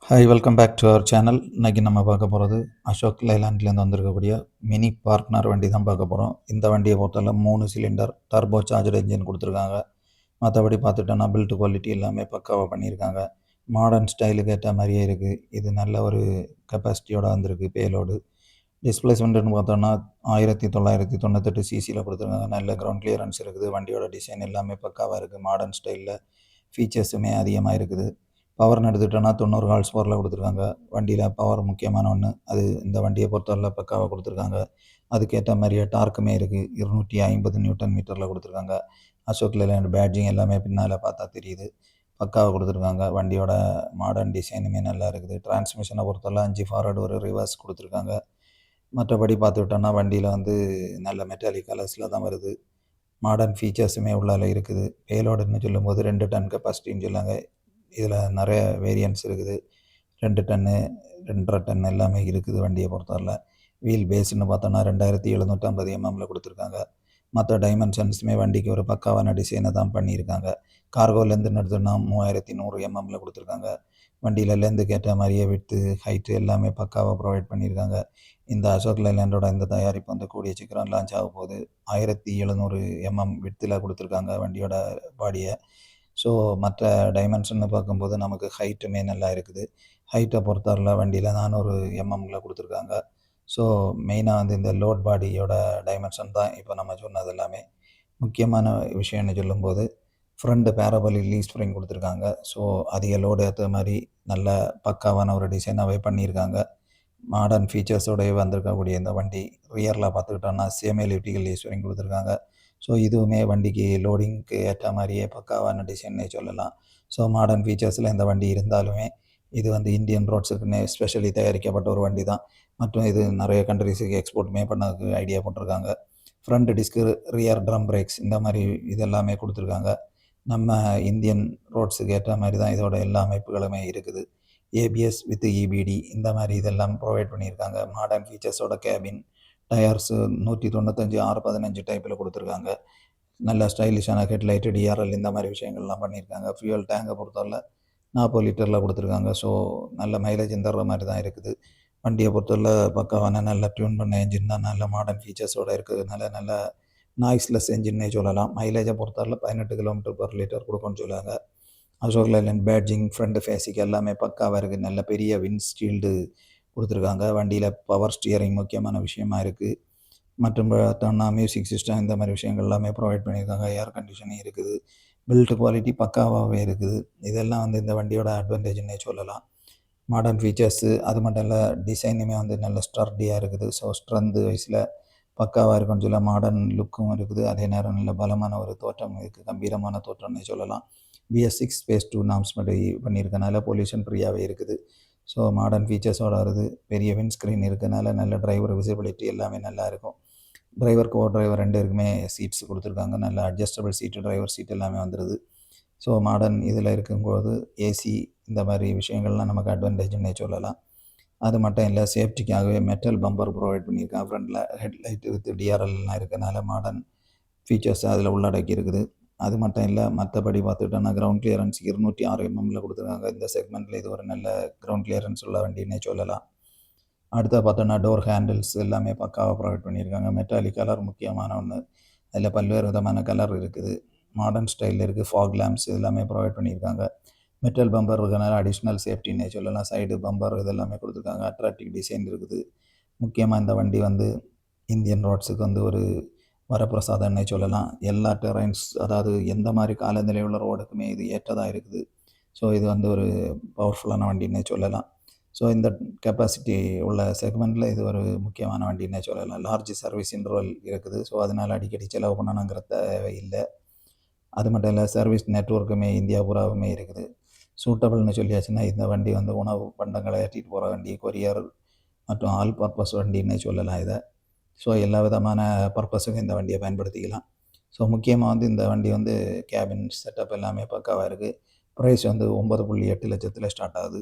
Hi welcome back to our channel. இன்றைக்கி நம்ம பார்க்க போகிறது அசோக் லைலாண்ட்லேருந்து வந்திருக்கக்கூடிய மினி பார்ட்னர் வண்டி தான் பார்க்க போகிறோம். இந்த வண்டியை பொறுத்தவரை 3 சிலிண்டர் டர்போ சார்ஜர் என்ஜின் கொடுத்துருக்காங்க. மற்றபடி பார்த்துட்டோன்னா பில்ட் குவாலிட்டி எல்லாமே பக்காவாக பண்ணியிருக்காங்க. மாடர்ன் ஸ்டைலுக்கு ஏற்ற மாதிரியே இருக்குது. இது நல்ல ஒரு கெப்பாசிட்டியோடு வந்திருக்கு பேலோடு. டிஸ்பிளேஸ்மெண்ட்டுன்னு பார்த்தோன்னா 1998 சிசியில் கொடுத்துருக்காங்க. நல்ல கிரவுண்ட் கிளியரன்ஸ் இருக்குது. வண்டியோட டிசைன் எல்லாமே பக்காவாக இருக்குது. மாடர்ன் ஸ்டைலில் ஃபீச்சர்ஸுமே அதிகமாக இருக்குது. பவர்னு எடுத்துக்கிட்டோன்னா 90 ஹார்ஸ் பவரில் கொடுத்துருக்காங்க. வண்டியில் பவர் முக்கியமான ஒன்று. அது இந்த வண்டியை பொறுத்தவரை பக்காவாக கொடுத்துருக்காங்க. அதுக்கேற்ற மாதிரியே டார்க்குமே இருக்குது. 250 நியூட்டன் மீட்டரில் கொடுத்துருக்காங்க. அசோக் லேலண்ட் பேட்ஜிங் எல்லாமே பின்னால் பார்த்தா தெரியுது. பக்காவாக கொடுத்துருக்காங்க. வண்டியோட மாடர்ன் டிசைனுமே நல்லா இருக்குது. டிரான்ஸ்மிஷனை பொறுத்தவரை 5 ஃபார்வர்டு ஒரு ரிவர்ஸ் கொடுத்துருக்காங்க. மற்றபடி பார்த்துக்கிட்டோன்னா வண்டியில் நல்ல மெட்டாலிக் கலர்ஸில் தான் வருது. மாடர்ன் ஃபீச்சர்ஸுமே உள்ளால இருக்குது. பேலோடுன்னு சொல்லும்போது 2 டன் கெப்பாசிட்டின்னு சொல்லாங்க. இதில் நிறைய வேரியன்ட்ஸ் இருக்குது. 2 டன்னு 2.5 டன் எல்லாமே இருக்குது வண்டியை பொறுத்தவரை. வீல் பேஸ்ன்னு பார்த்தோன்னா 2750 எம்எம்மில் கொடுத்துருக்காங்க. மற்ற டைமென்ஷன்ஸுமே வண்டிக்கு ஒரு பக்காவான டிசைனை தான் பண்ணியிருக்காங்க. கார்கோ லென்த்துன்னு எடுத்தோன்னா 3100 எம்எம்மில் கொடுத்துருக்காங்க. வண்டியில் லென்த்துக்கு ஏற்ற மாதிரியே விட்டு ஹைட்டு எல்லாமே பக்காவாக ப்ரொவைட் பண்ணியிருக்காங்க. இந்த அசோக் லைலாண்டோட இந்த தயாரிப்பு கூடிய சீக்கிரம் லான்ச் ஆக போகுது. 1700 எம்எம் வித்தில் கொடுத்துருக்காங்க வண்டியோட பாடியை. ஸோ மற்ற டைமென்ஷன்னு பார்க்கும்போது நமக்கு ஹைட்டுமே நல்லா இருக்குது. ஹைட்டை பொறுத்தவரைல வண்டியில் 400 எம்எம்மில் கொடுத்துருக்காங்க. ஸோ மெயினாக இந்த லோட் பாடியோட டைமென்ஷன் தான் இப்போ நம்ம சொன்னது எல்லாமே. முக்கியமான விஷயம்னு சொல்லும்போது ஃப்ரண்ட் பேரபலிக் லீஃப் ஸ்ப்ரிங் கொடுத்துருக்காங்க. ஸோ அதிக லோடு ஏற்ற மாதிரி நல்ல பக்காவான ஒரு டிசைனாகவே பண்ணியிருக்காங்க. மாடர்ன் ஃபீச்சர்ஸோடய வந்திருக்கக்கூடிய இந்த வண்டி ரியரில் பார்த்துக்கிட்டோன்னா சேம் எலிப்டிக்கல் லீஃப் ஸ்ப்ரிங் கொடுத்துருக்காங்க. ஸோ இதுவுமே வண்டிக்கு லோடிங்க்கு ஏற்ற மாதிரியே பக்காவான டிசைன்னே சொல்லலாம். ஸோ மாடர்ன் ஃபீச்சர்ஸில் இந்த வண்டி இருந்தாலுமே இது இந்தியன் ரோட்ஸுக்குன்னு ஸ்பெஷலி தயாரிக்கப்பட்ட ஒரு வண்டி தான். மற்றும் இது நிறைய கண்ட்ரிஸுக்கு எக்ஸ்போர்ட்டுமே பண்ணதுக்கு ஐடியா போட்டிருக்காங்க. Front disc, rear drum breaks இந்த மாதிரி இதெல்லாமே கொடுத்துருக்காங்க. நம்ம இந்தியன் ரோட்ஸுக்கு ஏற்ற மாதிரி தான் இதோட எல்லா அமைப்புகளுமே இருக்குது. ஏபிஎஸ் வித் இபிடி இந்த மாதிரி இதெல்லாம் ப்ரொவைட் பண்ணியிருக்காங்க. மாடர்ன் ஃபீச்சர்ஸோட கேபின், டயர்ஸு 195 615 டைப்பில் கொடுத்துருக்காங்க. நல்ல ஸ்டைலிஷான ஹெட்லைட்டு, டிஆர்எல் இந்த மாதிரி விஷயங்கள்லாம் பண்ணியிருக்காங்க. ஃபியூயல் டேங்கை பொறுத்தவரை 40 லிட்டரில் கொடுத்துருக்காங்க. ஸோ நல்ல மைலேஜ் தர்ற மாதிரி தான் இருக்குது. வண்டியை பொறுத்தவரை பக்காவான நல்ல டியூன் பண்ண என்ஜின் தான். நல்ல மாடர்ன் ஃபீச்சர்ஸோடு இருக்கிறதுனால நல்ல நாய்ஸ்லெஸ் என்ஜின்னே சொல்லலாம். மைலேஜை பொறுத்தவரை 18 km/லிட்டர் கொடுக்கும்னு சொல்லுவாங்க. Ashok Leyland badging, front basic எல்லாமே பக்காவாக இருக்குது. நல்ல பெரிய விண்ட்ஷீல்டு கொடுத்துருக்காங்க. வண்டியில் பவர் ஸ்டியரிங் முக்கியமான விஷயமா இருக்குது. மற்றும் பார்த்தோம்னா மியூசிக் சிஸ்டம் இந்த மாதிரி விஷயங்கள் எல்லாமே ப்ரொவைட் பண்ணியிருக்காங்க. ஏர் கண்டிஷனிங் இருக்குது. பில்ட் குவாலிட்டி பக்காவாகவே இருக்குது. இதெல்லாம் இந்த வண்டியோட அட்வான்டேஜ்னே சொல்லலாம். மாடர்ன் ஃபீச்சர்ஸு அது மட்டும் இல்லை, டிசைனுமே நல்ல ஸ்டர்டியாக இருக்குது. ஸோ ஸ்ட்ரென்த்து வைஸில் பக்காவாக இருக்குன்னு சொல்ல மாடர்ன் லுக்கும் இருக்குது. அதே நேரம் நல்ல பலமான ஒரு தோற்றம் இருக்குது. கம்பீரமான தோற்றம்னே சொல்லலாம். BS6 Phase 2 நார்ம்ஸ் படி பண்ணியிருக்கனால பொல்யூஷன் ஃப்ரீயாகவே இருக்குது. ஸோ மாடர்ன் ஃபீச்சர்ஸோடு வருது. பெரிய விண்ட்ஸ்க்ரீன் இருக்கனால நல்ல டிரைவர் விசிபிலிட்டி எல்லாமே நல்லா இருக்கும். டிரைவர், கோ டிரைவர் 2 பேருக்குமே சீட்ஸ் கொடுத்துருக்காங்க. நல்ல அட்ஜஸ்டபிள் சீட்டு, டிரைவர் சீட் எல்லாமே வந்துடுது. ஸோ மாடர்ன் இதில் இருக்கும்போது ஏசி இந்த மாதிரி விஷயங்கள்லாம் நமக்கு அட்வான்டேஜ்னே சொல்லலாம். அது மட்டும் இல்லை, சேஃப்டிக்காகவே மெட்டல் பம்பர் ப்ரொவைட் பண்ணியிருக்காங்க. ஃப்ரண்டில் ஹெட்லைட் வித் டிஆர்எல்லாம் இருக்கனால மாடர்ன் ஃபீச்சர்ஸ் அதில் உள்ளடக்கி இருக்குது. அது மட்டும் இல்லை, மற்றபடி பார்த்துக்கிட்டோன்னா கிரவுண்ட் கிளியரன்ஸ் 206 எம்எம்மில் கொடுத்துருக்காங்க. இந்த செக்மெண்ட்டில் இது ஒரு நல்ல கிரவுண்ட் கிளியரன்ஸ் உள்ள வண்டின்னே சொல்லலாம். அடுத்த பார்த்தோன்னா டோர் ஹேண்டில்ஸ் எல்லாமே பக்காவாக ப்ரொவைட் பண்ணியிருக்காங்க. மெட்டாலிக் கலர் முக்கியமான ஒன்று. அதில் பல்வேறு விதமான கலர் இருக்குது. மாடர்ன் ஸ்டைலில் இருக்குது. ஃபாக் லேம்ப்ஸ் எல்லாமே ப்ரொவைட் பண்ணியிருக்காங்க. மெட்டல் பம்பர் இருக்கிறனால அடிஷ்னல் சேஃப்டின்னே சொல்லலாம். சைடு பம்பர் இதெல்லாமே கொடுத்துருக்காங்க. அட்ராக்டிவ் டிசைன் இருக்குது. முக்கியமாக இந்த வண்டி இந்தியன் ரோட்ஸுக்கு ஒரு வரப்பிரசாதம்னே சொல்லலாம். எல்லா டெரைன்ஸ், அதாவது எந்த மாதிரி காலநிலை உள்ள ரோடுக்குமே இது ஏற்றதாக இருக்குது. ஸோ இது ஒரு பவர்ஃபுல்லான வண்டின்னே சொல்லலாம். ஸோ இந்த கெப்பாசிட்டி உள்ள செக்மெண்ட்டில் இது ஒரு முக்கியமான வண்டின்னே சொல்லலாம். லார்ஜ் சர்வீஸ் இன்டர்வல் இருக்குது. ஸோ அதனால் அடிக்கடி செலவு பண்ணணுங்கிற தேவை இல்லை. அது மட்டும் இல்லை, சர்வீஸ் நெட்வொர்க்குமே இந்தியா பூராவுமே இருக்குது. சூட்டபிள்னு சொல்லியாச்சுன்னா இந்த வண்டி உணவு பண்டங்களை ஏற்றிட்டு போகிற வண்டி, கொரியர் மற்றும் ஆல் பர்பஸ் வண்டின்னே சொல்லலாம் இதை. ஸோ எல்லா விதமான பர்பஸுக்கும் இந்த வண்டியை பயன்படுத்திக்கலாம். ஸோ முக்கியமாக இந்த வண்டி கேபின் செட்டப் எல்லாமே பக்காவாக இருக்குது. ப்ரைஸ் 9.8 லட்சத்தில் ஸ்டார்ட் ஆகுது.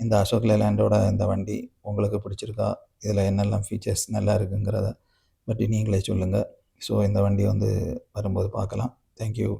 இந்த அசோக் லேலாண்டோட இந்த வண்டி உங்களுக்கு பிடிச்சிருக்கா? இதில் என்னெல்லாம் ஃபீச்சர்ஸ் நல்லா இருக்குங்கிறத பற்றி நீங்களே சொல்லுங்கள். ஸோ இந்த வண்டி வரும்போது பார்க்கலாம். தேங்க்யூ.